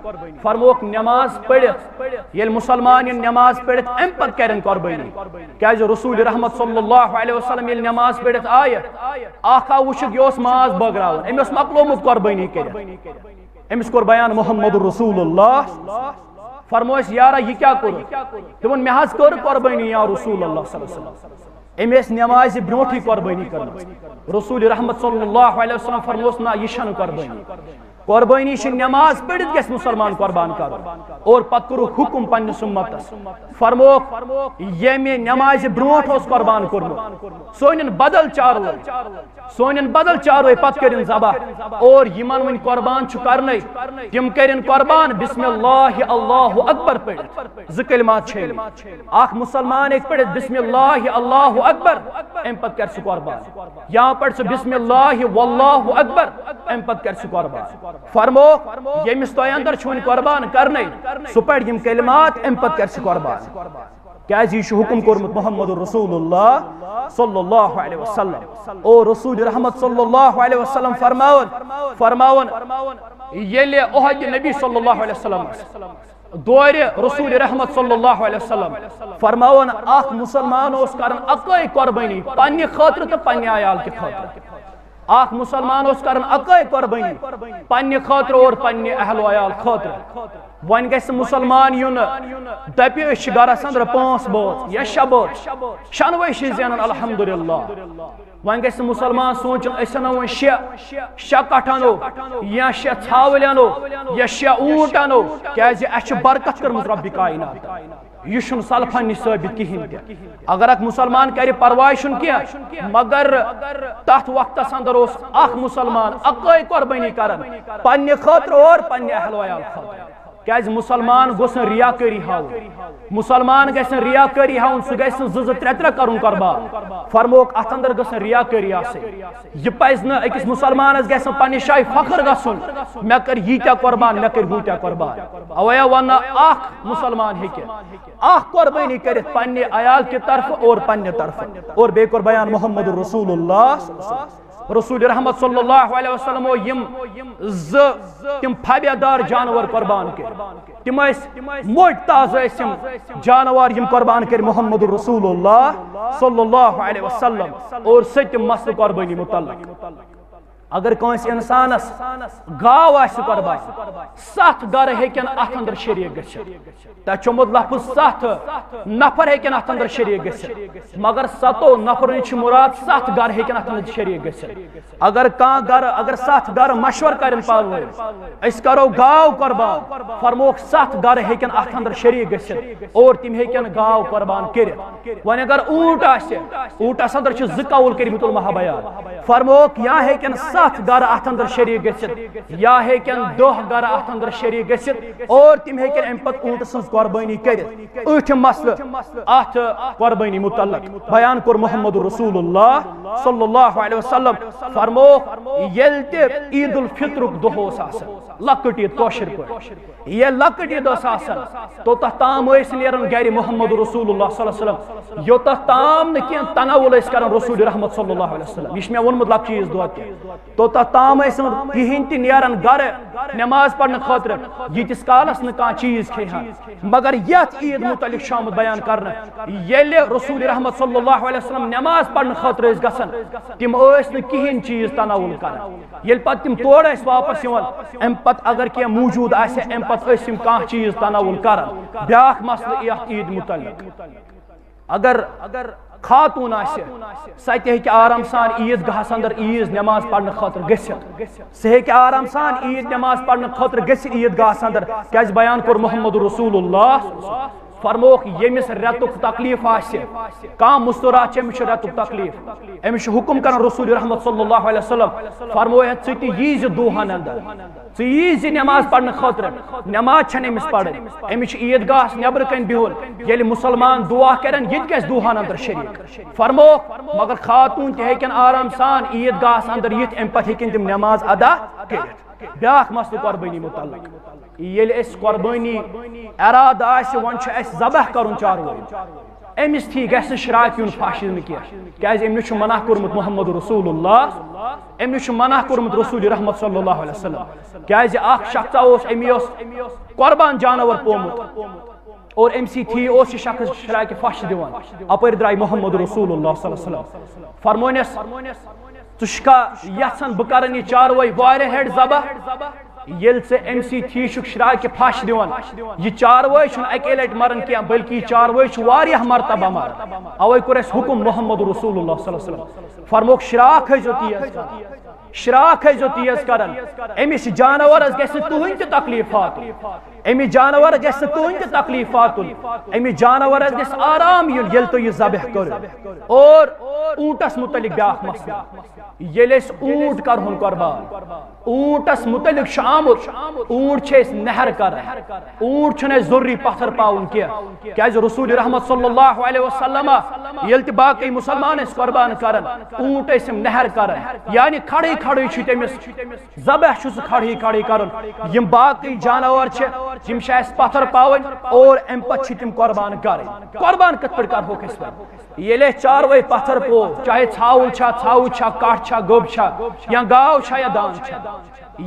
فرموک نماز پٔرِتھ ییٚلہِ مسلمان یِن نماز پٔرِتھ امہِ پتہٕ کرن قۄربٲنی کیازِ رسول رحمت صلی اللہ علیہ وسلم ییٚلہِ نماز پٔرِتھ آیہِ اکھ آو وٕچھِتھ یہِ اوس ماز بٲگراوان أمۍ اوس مۄکلومُت قۄربٲنی کٔرِتھ أمِس کوٚر بیان محمد رسول اللہ فرمویس یارا یہِ کیٛاہ کوٚرُتھ دوٚپُن مےٚ حظ کٔر قۄربٲنی یا رسول اللہ صلی اللہ علیہ وسلم أمۍ ٲسۍ نمازِ برونٛٹھٕے قۄربٲنی کٔرمٕژ رسول رحمت صلی اللہ علیہ وسلم فرموس نہ یہِ چھنہٕ قۄربٲنی قربانی چھ نماز پڑھت گس مسلمان قربان کر اور پتہ کرو حکم پنس امتس فرموک یمی نماز برونٹ اس قربان کورمت سونین بدل چاروے پتہ کرن ذبح اور یمن ون قربان چھ کرنے تم کرن قربان بسم اللہ اللہ اکبر پڑھت ز کلمات چھیل اخ مسلمان ایک پڑھت بسم اللہ اللہ اکبر ام پتہ کر سہ قربان یا پڑھ سہ بسم اللہ واللہ اکبر ام پتہ کر سہ قربان فرمو یمس تو اندر چھون قربان کرنے سہ پڑھ یم کلمات ام پتہ کر سہ قربان کیازِ یہ حکم کورمت محمد رسول اللہ صلی اللہ علیہ وسلم اور رسول رحمت صلی اللہ علیہ وسلم فرماون یلی احد نبی صلی اللہ علیہ وسلم دور رسول رحمت صلی اللہ علیہ وسلم فرماون اخ مسلمان اس کرن اکے قربانی پنہ خاطر تو پنہ عیال کے خاطر اخ مسلمان اس کرن اکے قربانی پنہ خاطر اور پنہ اہل و عیال خاطر ون گژھِ مسلمان یُن دپہِ أسۍ چھِ گرس اندر 5 بٲژ یا 6 بٲژ شنوے چھِ زینان الحمدللہ ون گژھِ مسلمان سونچن أسۍ انو ون 6 کٹھ انو یا 6 ژھاوٕلۍ انو یا 6 اوٗنٹ انو کیازِ اسہِ چھِ برکت کٔرمٕژ رۄبِ کائنات یہ چھُنہٕ سلفن نش ثٲبت کہیٖنۍ تہِ اگر اکھ مسلمان کرِ پرواے چھُنہٕ کینٛہہ مگر تتھ وقتس اندر اوس اکھ مسلمان اکے قربانی کران پننہِ خٲطرٕ اور پننہِ اہل و عیال خٲطرٕ کیازِ مسلمان گوٚژھ نہٕ ریاکٲری ہاوُن مسلمان گژھِ نہٕ ریاکٲری ہاوُن سُہ گژھِ نہٕ 2-3 کرُن قربان فرموک اتھ اندر گٔژھ نہٕ ریاکٲری آسٕنۍ یہِ پزِ نہٕ أکِس مسلمانس گژھِ نہٕ پننہِ جایہِ فخر گژھُن مےٚ کٔر ییٖتیاہ قربان مےٚ کٔرۍ ہوٗتیاہ قربان اوے ونہٕ اکھ مسلمان ہیٚکہِ اکھ قربانی کٔرِتھ پننہِ عیال کہِ طرفہٕ اور پننہِ طرفہٕ اور بیٚیہِ کوٚر بیان محمد رسول اللہ رسول رحمت صلی اللہ علیہ وسلم یم تم پھبہ دار جانور قربان کر تم موٹ تاز جانور یم قربان کر محمد رسول اللہ صلی اللہ علیہ وسلم اور ستم مسل قربانی متعلق اگر کنس انسانس گاو آس قربان 7 گر ہیکن اتھ اندر شریک گژھِتھ تہ چومت لفظ 7 نفر ہیکن اتھ اندر شریک گژھِتھ مگر 7 نفرن چھ مراد 7 گر ہیکن اتھ اندر شریک گژھِتھ اگر کان گر اگر 7 گر مشور کرن پانوے اس کرو گاو قربان فرموک 7 گر ہیکن اتھ اندر شریک گژھِتھ اور تم ہیکن گاو قربان کرت ون اگر اونٹ آسہ اونٹس اندر چھ 2 قول کرمت المہ بیان فرموک یا ہیکن 7 گر اتھ اندر شریک گژھِتھ یا ہیکن 10 گر اتھ اندر شریک گژھِتھ اور تم ہیکن ام پت اونٹ سن قربانی کرت اٹھ مسئلہ ات قربانی متعلق بیان کور محمد رسول اللہ صلی اللہ علیہ وسلم فرمو یل تہ عید الفطر دہ اوس آسان لکٹ عید کوشر پٲٹھۍ یہ لکٹ عید ٲس آسان توٚتتھ تام ٲسۍ نیران گرِ محمد رسول اللہ صلی اللہ علیہ وسلم یوٚتتھ تام نہٕ کینٛہہ تناول ٲسۍ کران رسول رحمت صلی اللہ علیہ وسلم یہ چھُ مےٚ ووٚنمُت لکچہِ عیز دۄہ تہِ توٚتتھ تام ٲسۍ نہٕ کِہیٖنۍ تہِ نیران گرٕ نماز پرنہٕ خٲطرٕ ییٖتِس کالس نہٕ کانٛہہ چیٖز کھیٚیہِ ہا مگر یتھ عید متعلق چھُ آمُت بیان کرنہٕ ییٚلہِ رسول رحمت صلی اللہ علیہ وسلم نماز پرنہٕ خٲطرٕ ٲسۍ گژھان تِم ٲسۍ نہٕ کِہیٖنۍ چیٖز تناول کران ییٚلہِ پتہٕ تِم تورٕ ٲسۍ واپس یِوان امہِ پتہٕ اگر کینٛہہ موٗجوٗد آسہِ امہِ پتہٕ ٲسۍ یِم کانٛہہ چیٖز تناول کران بیٛاکھ مسلہٕ یتھ عید متعلق اگر خاتون آسہِ سۄ تہِ ہیٚکہِ آرام سان عید گاہس اندر عیٖز نماز پرنہٕ خٲطرٕ گٔژھِتھ سۄ ہیٚکہِ آرام سان عید نماز پرنہٕ خٲطرٕ گٔژھِتھ عید گاہس اندر کیازِ بیان کوٚر محمد رسول اللہ فرموک ییٚمِس رٮ۪تُک تکلیٖف آسہِ کانٛہہ مُستورات چھِ أمِس چھُ رٮ۪تُک تکلیٖف أمِس چھُ حُکم کران رسول رحمت صلی اللہ علیہ وسلم فرمویت ژٕ تہِ ییٖزِ دۄہن اندر ژٕ ییٖزِ نماز پرنہٕ خٲطرٕ نماز چھنہٕ أمِس پرٕنۍ أمِس چھُ عید گاہس نٮ۪برٕ کَنۍ بِہُن ییٚلہِ مُسلمان دُعا کرن یہِ تہِ گژھِ دۄہن اندر شریٖک فرموک مگر خاتوٗن تہِ ہیٚکن آرام سان عید گاہس اندر یِتھ امہِ پتہٕ ہیٚکن تِم نماز ادا کٔرِتھ بیٛاکھ مسلہٕ قربٲنی متعلق ییٚلہِ أسۍ قربٲنی ارادٕ آسہِ وۄنۍ چھُ اَسہِ ذبح کرُن چاروٲے أمِس تھی گژھِ نہٕ شراکہِ ہُنٛد پھش دِنہٕ کینٛہہ کیازِ أمۍ نِش چھُ منع کوٚرمُت محمد رسول اللہ أمۍ نِش چھُ منع کوٚرمُت رسول رحمت صلی اللہ علیہ وسلم کیازِ اکھ شخصا اوس أمی اوس قربان جانور پومُت اور أمۍ سی تھی اوس یہِ شخص شراکہِ پھش دِوان اپٲرۍ درٛاے محمد رسول اللہ صلی اللہ علیہ وسلم فرمونیس ژٕ چھُکھا یژھان بہٕ کرن یہِ چاروٲے واریاہ ہیٚٹھ ذبح یل سے MC تھیشک شراک پھش دیوان یہ چاروے چھن اکی لٹ مرن کیا بلکہ یہ چاروے چھ واریہ مرتبہ مرن اوے کور اس حکم محمد رسول اللہ صلی اللہ علیہ وسلم فرموک شراک ہے جو تیز کرن شراک ہے جو تیز کرن امیش جانور از گیس تہن تہ تکلیفات امی جانور گیس تہن تہ تکلیفات امی جانور از گیس آرام یون یل تو یہ ذبح کرو اور اونٹس متعلق بیاکھ مسئلہ یل اس اونٹ کرہن قربان اونٹس متعلق شامت اونٹ چھے اس نہر کر اونٹ چھنے ضروری پتھر پاؤن کیا کیاز رسول رحمت صلی اللہ علیہ وسلم یل تہ باقی مسلمان اس قربان کرن اونٹ اسم نہر کرن یعنی کھڑی کھڑی چھ تمس ذبح چھس کھڑی کھڑی کرن یم باقی جانور چھ یم چھ اس پتھر پاون اور ام پت چھ تم قربان کرن قربان کت پڑ کر ہو کس پر یلے چاروے پتھر پو چاہے چھاول چھا کاٹ چھا گوب چھا یا گاو چھا یا دان چھا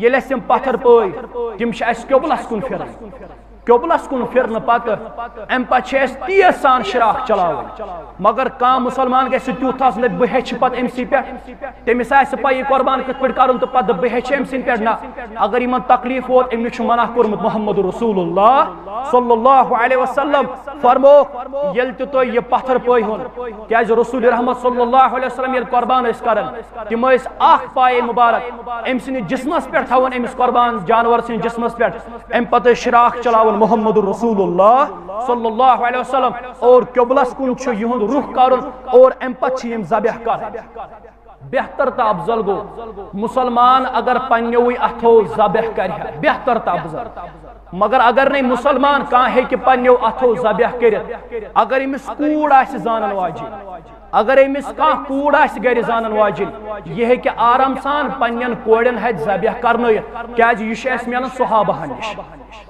یلے تم پتھر پوئی تم چھ اس قبلس کن پھرن قبلس کن پھرن پتہ ام پتہ چھ اس تیز سان شراک چلاون مگر کام مسلمان گژھِ تیوٗت آسُن دپہِ بہٕ ہیٚچھِ پتہٕ أمۍ سٕے پٮ۪ٹھ تٔمِس آسہِ پَیی قۄربان کِتھ پٲٹھۍ کَرُن تہٕ پتہٕ بہٕ ہیٚچھِ أمۍ سٕنٛدِ پٮ۪ٹھ نہ اگر یِمن تکلیٖف ووت أمِس چھُ منع کوٚرمُت محمد رسول اللہ صلی اللہ علیہ وسلم فرموکھ ییٚلہِ تہِ تُہۍ یہِ پتھر پٲیہُن کیازِ رسول رحمت صلی اللہ علیہ وسلم ییٚلہِ قۄربان ٲسۍ کران تِم ٲسۍ اکھ پایے مُبارک أمۍ سٕنٛدِس جسمس پٮ۪ٹھ تھاوُن أمِس قۄربان جانور سٕنٛدِس جسمس پٮ۪ٹھ اَمہِ پتہٕ ٲسۍ شراک چلاوان محمد رسول اللہ صلی اللہ علیہ وسلم اور قبلس کن چھُ یِہُنٛد رُخ کرُن اور ام پتہٕ چھِ یِم ذبح کرٕنۍ بہتر تا افضل گو مسلمان اگر پنیوی اتھو ذبح کرہ بہتر تا افضل مگر اگر نہیں مسلمان کان ہے کہ پنیو اتھو ذبح کرت اگر امس کوڑ آس زانن واجن اگر امس کان کوڑ آس گر زانن واجن یہ ہے کہ آرام سان پنین کوڑن ہے ذبح کرنیت کیاز یہ اس میلن صحابہ نش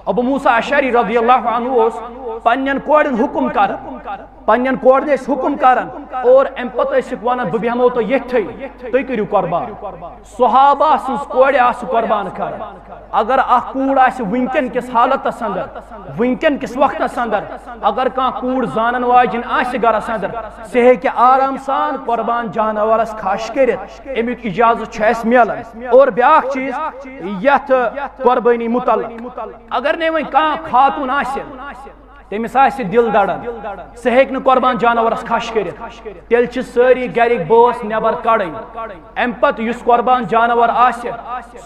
ابو موسیٰ اشعری رضی اللہ عنہ اس پنین کوڑن حکم کرن پنین کوڑن اس حکم کرن اور ام پتہ اسک ونان بہ بیہمو تو یتھے تُہۍ کٔرِو قربان صحابہ سٕنٛز کورِ آسہٕ قربان کران اگر اکھ کوٗر آسہِ وٕنکٮ۪ن کِس حالتس اندر وٕنکٮ۪ن کِس وقتس اندر اگر کانٛہہ کوٗر زانن واجِن آسہِ گرس اندر سۄ ہیٚکہِ آرام سان قربان جانورس کھش کٔرِتھ امیُک اجازت چھُ اَسہِ میلان اور بیاکھ چیٖز یتھ قربٲنی متعلق اگر نے وۄنۍ کانٛہہ خاتوٗن آسہِ تمس آسہِ دل دڑان سہ ہیٚکہِ نہٕ قربان جانورس کھش کٔرِتھ تیٚلہِ چھِ سٲری گرِکۍ بٲژ نٮ۪بر کڑٕنۍ امہِ پتہٕ یُس قربان جانور آسہِ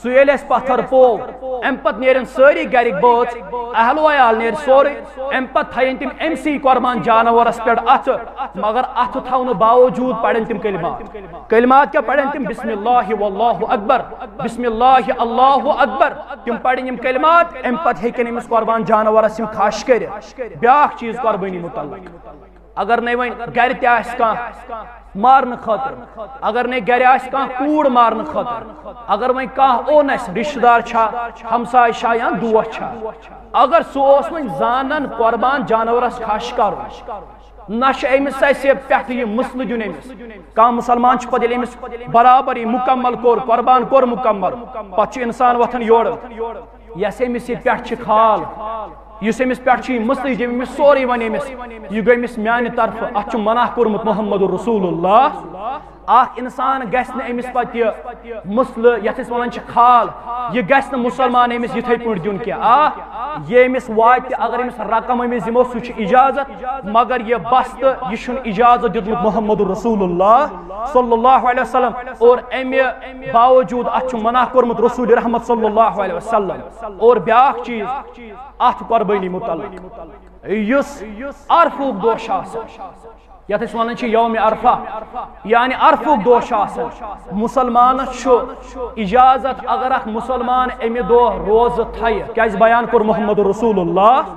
سُہ ییٚلہِ اَسہِ پتھر پوو امہِ پتہٕ نیرن سٲری گرِکۍ بٲژ اہل و عیال نیرِ سورُے امہِ پتہٕ تھاین تِم أمسٕے قربان جانورس پٮ۪ٹھ اتھٕ مگر اتھٕ تھاونہٕ باوجوٗد پرن تِم کلمات کیٛاہ پرن تِم بسم اللہ واللہ اکبر بسم اللہ اللہ اکبر تِم پرن یِم کلمات امہِ پتہٕ ہیٚکن أمِس قربان جانورس یِم کھش کٔرِتھ بیاکھ چیز قربانی متعلق اگر نہیں وۄنۍ گرِ تہِ آسہِ کانٛہہ مارنہٕ خٲطرٕ اگر نہیں گرِ آسہِ کانٛہہ کوٗر مارنہٕ خٲطرٕ اگر وۄنۍ کانٛہہ اوٚن اَسہِ رشتہٕ دار چھا ہمساے چھا یا دوس چھا اگر سُہ اوس وۄنۍ زانان قربان جانورس کھش کرُن نہ چھُ أمِس اَسہِ پٮ۪ٹھٕ یہِ مسلہٕ دیُن أمِس کانٛہہ مسلمان چھُ پتہٕ ییٚلہِ أمِس برابر یہِ مکمل کوٚر قربان کوٚر مکمل پتہٕ چھُ انسان وۄتھان یورٕ یۄس أمِس یہِ پٮ۪ٹھ چھِ کھال یُس أمِس پٮ۪ٹھ چھُ یہِ مسلہٕ یہِ أمِس سورُے وَنہِ أمِس یہِ گٔے أمِس میانہِ طرفہٕ اتھ چھُ منع کوٚرمُت محمد رسول اللہ اکھ انسان گژھِ نہٕ أمِس پتہٕ یہِ مسلہٕ یتھ أسۍ ونان چھِ کھال یہِ گژھِ نہٕ مُسلمان أمِس یِتھے پٲٹھۍ دیُن کینٛہہ یہِ أمِس واتہِ اگر أمِس رقم أمِس دِمو سُہ چھُ اجازت مگر یہِ بستہٕ یہِ چھُنہٕ اجازت دیُتمُت محمد رسول اللہ صلی اللہ علیہ وسلم اور امہِ باوجوٗد اتھ چھُ منع کوٚرمُت رسول رحمت صلی اللہ علیہ وسلم اور بیاکھ چیٖز اتھ قربٲنی متعلق یُس عرفُک دۄہ چھُ آسان یتھ أسۍ ونان چھِ یومِ عرفہ یعنی عرفُک دۄہ چھُ آسان مسلمانس چھُ اجازت اگر اکھ مسلمان امہِ دۄہ روزٕ تھایہِ کیازِ بیان کوٚر محمد رسول اللہ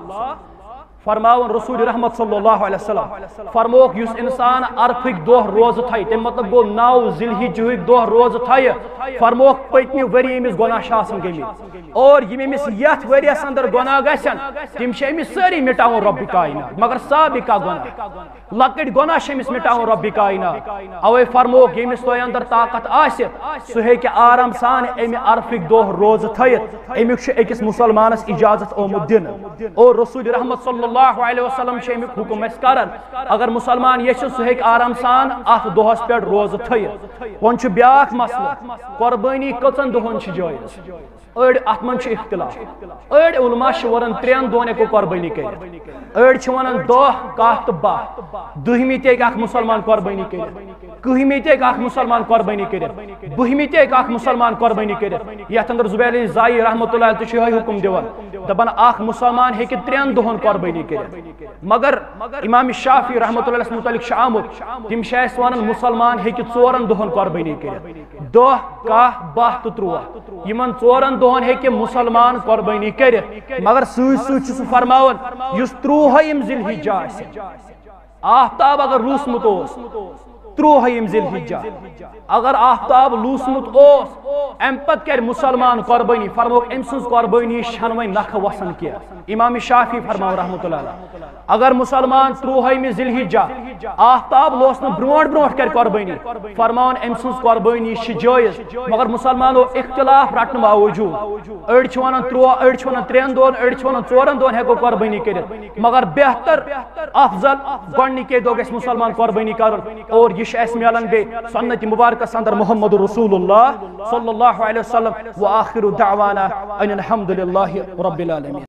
فرماون رسول رحمت صلی اللہ علیہ وسلم فرموک یُس انسان عرفٕکۍ دۄہ روزٕ تھایہِ تمہِ مطلب گوٚو 9 ذی الحجہٕکۍ دۄہ روزٕ تھایہِ فرموک پٔتمہِ ؤری أمِس گۄناہ چھِ آسان گٔمٕتۍ اور یِم أمِس یتھ ؤریَس اندر گۄناہ گژھن تِم چھِ أمِس سٲری مٹاوُن رۄبِ کاینات مگر سابقہ گۄناہ لۄکٕٹۍ گۄناہ چھِ أمِس مٹاوُن رۄبِ کاینات اوے فرموک ییٚمِس تۄہہِ اندر طاقت آسہِ سُہ ہیٚکہِ آرام سان امہِ عرفٕکۍ دۄہ روزٕ تھٲیِتھ امیُک چھُ أکِس مسلمانس اجازت آمُت دِنہٕ اور رسول رحمت صلی اللہ علیہ وسلم امیک حکم اس کران اگر مسلمان یہ سہ آرام سان ات دہس پہ روز تھیت ون بیاکھ مسئلہ قربانی کتن دہن جائز اڑ ات من اختلاف اڑ علماء وران 3 دہن ہیکو قربانی کر اڑ ونان 10 10 تو 12 دہمی تہ اخ مسلمان قربانی کر کہمی تہ اخ مسلمان قربانی کر بہمی تہ اخ مسلمان قربانی کر یت اندر زبیر زائی رحمۃ اللہ علیہ تہ حکم دیوان دپان اخ مسلمان ہیکہ 3 دہن قربانی کر مگر امام شافعی رحمۃ اللہ علیہ متعلق آمت تم اس ونان مسلمان ہیکہ 4 دہن قربانی کر 10 10 12 تو 13 یمن 4 دہن ہیکہ مسلمان قربانی کر مگر سہ فرماون یس 13 ذی الحجہ آفتاب اگر روسمت 13 ذی الحجہ اگر آفتاب لوسمت ام پت کر مسلمان قربانی فرموک ام سن قربانی شنوی نخ وسن کیا امام شافعی فرماو رحمۃ اللہ علیہ اگر مسلمان 13 ذی الحجہ آفتاب لوسن برونٹ برونٹ کر قربانی فرماون ام سن قربانی جائز مگر مسلمانو اختلاف رٹن باوجود اڑ ونان 13 اڑ ونان 3 دہن اڑ ونان 4 دہن ہیکو قربانی کرت مگر بہتر افضل گۄڈنِکے دۄہ گژھِ مسلمان قربانی کرن اور یہ اس ملان بے سنت مبارکہ اندر محمد رسول اللہ صلی اللہ علیہ وسلم وآخر دعوانا ان الحمد للہ رب العالمین.